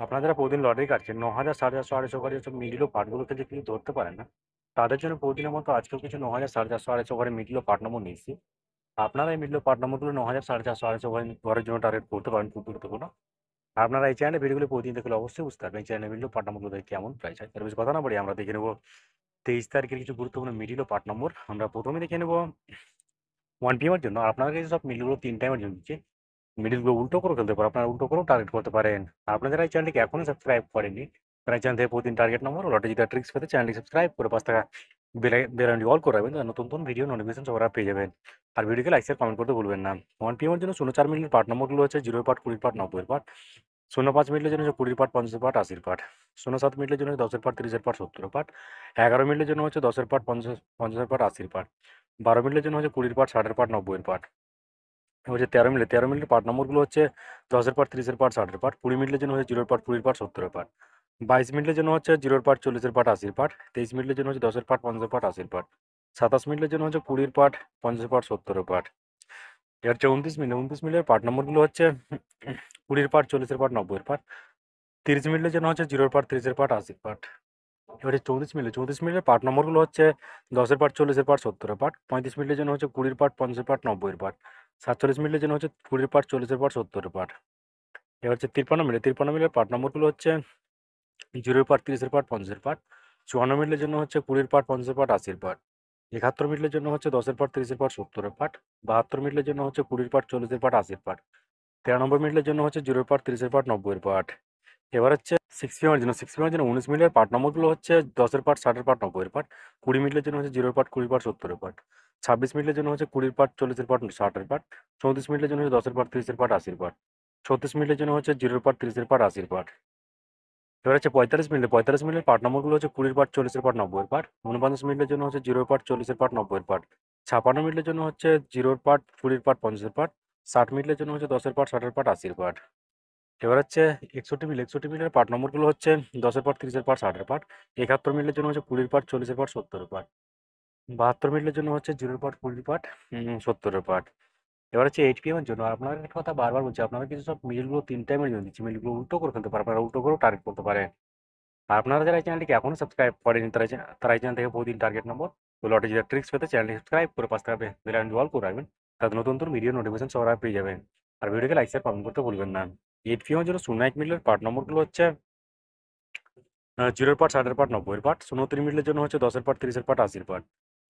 আপনারা যারা প্রতিদিন লটারি কাটছেন ৯,০০০, ৪,৫০০, ৪,৫০০ করে এসব মিডল ও পার্টগুলোকে যে কিছু ধরতে পারেন না, তাদের জন্য প্রতিদিনের মতো আজকেও কিছু ৯,০০০, ৪,৫০০, ৪,৫০০ করে মিডল ও পার্ট নম্বর নিয়েছি। আপনারা এই মিডল ও পার্ট নম্বরগুলো ৯,০০০, ৪,৫০০, ৪,৫০০ ঘরের জন্য টার্গেট করতে পারেন, খুব গুরুত্বপূর্ণ। আপনারা এই চ্যানেলে ভিডিওগুলো প্রতিদিন দেখলে অবশ্যই বুঝতে পারবেন এই চ্যানেলে মিডল ও পার্ট নম্বরগুলো কেমন প্রাইস হয়। তার বেশি কথা না বাড়িয়ে আমরা দেখে নেব 23 তারিখের কিছু গুরুত্বপূর্ণ মিডল ও পার্ট নম্বর। আমরা প্রথমে দেখে নেব 1 PM এর জন্য। আর আপনার কাছে সব মিডলগুলো 3 টাইমের জন্য দিচ্ছি। মিডলগুলো উল্টো করে ফেলতে পারেন, আপনারা উল্টো করেও টার্গেট করতে পারেন। আপনারা যারা এই চ্যানেলটিকে এখনো সাবস্ক্রাইব করেননি, তারা এই চ্যানেল থেকে প্রতিদিন টার্গেট নম্বর ও লটারি জেতার ট্রিক্স পেতে চ্যানেলটি সাবস্ক্রাইব করে পাঁচ টাকা বেল আইকনটি অল করে রাখবেন, নতুন নতুন ভিডিও নোটিফিকেশন সবার আগে পেয়ে যাবেন। আর ভিডিওকে লাইক শেয়ার কমেন্ট করতে ভুলবেন না। 1 PM এর জন্য 04 মিনিটের পার্ট নম্বরগুলো হচ্ছে 0 পার্ট, 20 পার্ট, 90 পার্ট। 05 মিনিটের জন্য হচ্ছে 20 পার্ট, 50 পার্ট, 80 পার্ট। 07 মিনিটের জন্য 10 পার্ট, 30 পার্ট, 70 পার্ট। 11 মিনিটের জন্য হচ্ছে 10 পার্ট, 50 পার্ট, 80 পার্ট। 12 মিনিটের জন্য হচ্ছে 20 পার্ট, 60 পার্ট, 90 পার্ট। হচ্ছে 13 মিনিটের পার্ট নম্বরগুলো হচ্ছে 10 পার্ট, 30 পার্ট, 60 পার্ট। 20 মিনিটের জন্য হচ্ছে 0 পার্ট, 20 পার্ট, 70 পার্ট। 22 মিনিটের জন্য হচ্ছে 0 পার্ট, 40 পার্ট, 80 পার্ট। 23 মিনিটের জন্য হচ্ছে 10 পার্ট, 50 পার্ট, 80 পার্ট। 27 মিনিটের জন্য হচ্ছে 20 পার্ট, 50 পার্ট, 70 পার্ট। এর হচ্ছে 29 মিনিটের পার্ট নম্বরগুলো হচ্ছে 20 পার্ট, 40 পার্ট, 90 পার্ট। 30 মিনিটের জন্য হচ্ছে 0 পার্ট, 30 পার্ট, 80 পার্ট। এবারে 34 মিনিটের পার্ট নম্বরগুলো হচ্ছে 10 পার্ট, 40 পার্ট, 70 পার্ট। 35 মিনিটের জন্য হচ্ছে 20 পার্ট, 50 পার্ট, 90 পার্ট। 47 মিনিটের জন্য হচ্ছে 20 পার্ট, 40 পার্ট, 70 পার্ট। এবার হচ্ছে 53 মিনিটের পার্ট নম্বরগুলো হচ্ছে 0 পার্ট, 30 পার্ট, 50 পার্ট। 54 মিনিটের জন্য হচ্ছে 20 পার্ট, 50 পার্ট, 80 পার্ট। 71 মিনিটের জন্য হচ্ছে 10 পার্ট, 30 পার্ট, 70 পার্ট। 72 মিনিটের জন্য হচ্ছে 20 পার্ট, 40 পার্ট, 80 পার্ট। 93 মিনিটের জন্য হচ্ছে 0 পার্ট, 30 পার্ট, 90 পার্ট। এবার হচ্ছে 6 PM এর জন্য 19 মিনিটের পার্ট নম্বরগুলো হচ্ছে 10 পার্ট, 60 পার্ট, 90 পার্ট। 20 মিনিটের জন্য হচ্ছে 0 পার্ট, 20 পার্ট, 70 পার্ট। 26 মিনিটের জন্য হচ্ছে 20 পার্ট, 40 পার্ট, 60 পার্ট। 34 মিনিটের জন্য হচ্ছে 10 পার্ট, 30 পার্ট, 80 পার্ট। 36 মিনিটের জন্য হচ্ছে 0 পার্ট, 30 পার্ট, 80 পার্ট। এবার হচ্ছে 45 মিনিটের পার্ট নম্বরগুলো হচ্ছে 20 পার্ট, 40 পার্ট, 90 পার্ট। 49 মিনিটের জন্য হচ্ছে 0 পার্ট, 40 পার্ট, 90 পার্ট। 56 মিনিটের জন্য হচ্ছে 0 পার্ট, 20 পার্ট, 50 পার্ট। 60 মিনিটের জন্য হচ্ছে 10 পার্ট, 60 পার্ট, 80 পার্ট। এবার হচ্ছে 61 মিনিটের পার্ট নম্বরগুলো হচ্ছে 10 পার্ট, 30 পার্ট, 60 পার্ট। 71 মিনিটের জন্য হচ্ছে 20 পার্ট, 40 পার্ট, 70 পার্ট। 72 মিনিটের জন্য হচ্ছে 0 পার্ট, 20 পার্ট, 70 পার্ট। এবার হচ্ছে 8 PM এর জন্য আপনার একটা কথা বারবার বলছি, আপনারা কিছু সব মিলগুলো 3 টাইমের জন্য দিচ্ছি। মিলগুলো উল্টো করে ফেলতে পারেন, আপনারা উল্টো করেও টার্গেট করতে পারেন। আর আপনারা যারা এই চ্যানেলটিকে এখনো সাবস্ক্রাইব করেনি, তারা এই চ্যানেল থেকে প্রতিদিন টার্গেট নম্বর ও লটারি জেতার ট্রিক্স পেতে চ্যানেলটি সাবস্ক্রাইব করে পাঁচ টাকা বেল আইকনটি অল করে রাখবেন, তাতে নতুন নতুন ভিডিও নোটিফিকেশন সবার আগে পেয়ে যাবেন। আর ভিডিওকে লাইক শেয়ার কমেন্ট করতে ভুলবেন না। 8 PM এর জন্য 01 মিনিটের পার্ট নম্বরগুলো হচ্ছে 0 পার্ট, 60 পার্ট, 90 পার্ট। 69 মিনিটের জন্য হচ্ছে 10 পার্ট, 30 পার্ট, 80 পার্ট।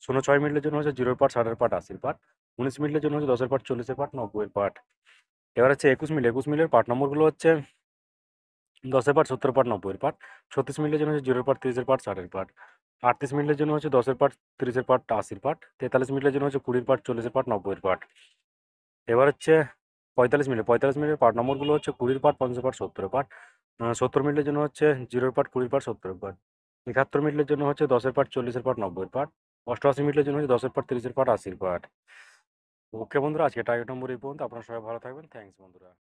06 মিনিটের জন্য হচ্ছে 0 পার্ট, 60 পার্ট, 80 পার্ট। 19 মিনিটের জন্য হচ্ছে 10 পার্ট, 40 পার্ট, 90 পার্ট। এবার হচ্ছে 21 মিনিটের পার্ট নম্বরগুলো হচ্ছে 10 পার্ট, 70 পার্ট, 90 পার্ট। 36 মিনিটের জন্য হচ্ছে 0 পার্ট, 30 পার্ট, 60 পার্ট। 38 মিনিটের জন্য হচ্ছে 10 পার্ট, 30 পার্ট, 80 পার্ট। 43 মিনিটের জন্য হচ্ছে 20 পার্ট, 40 পার্ট, 90 পার্ট। এবার হচ্ছে 45 মিনিটের পার্ট নম্বরগুলো হচ্ছে 20 পার্ট, 50 পার্ট, 70 পার্ট। 70 মিনিটের জন্য হচ্ছে 0 পার্ট, 20 পার্ট, 70 পার্ট। 71 মিনিটের জন্য হচ্ছে 10 পার্ট, 40 পার্ট, 90 পার্ট। 88 মিনিটের জন্য হচ্ছে 10 পার্ট, 30 পার্ট, 80 পার্ট। ওকে বন্ধুরা, আজকে টার্গেট নম্বর এই পর্যন্ত। আপনারা সবাই ভালো থাকবেন। থ্যাংকস বন্ধুরা।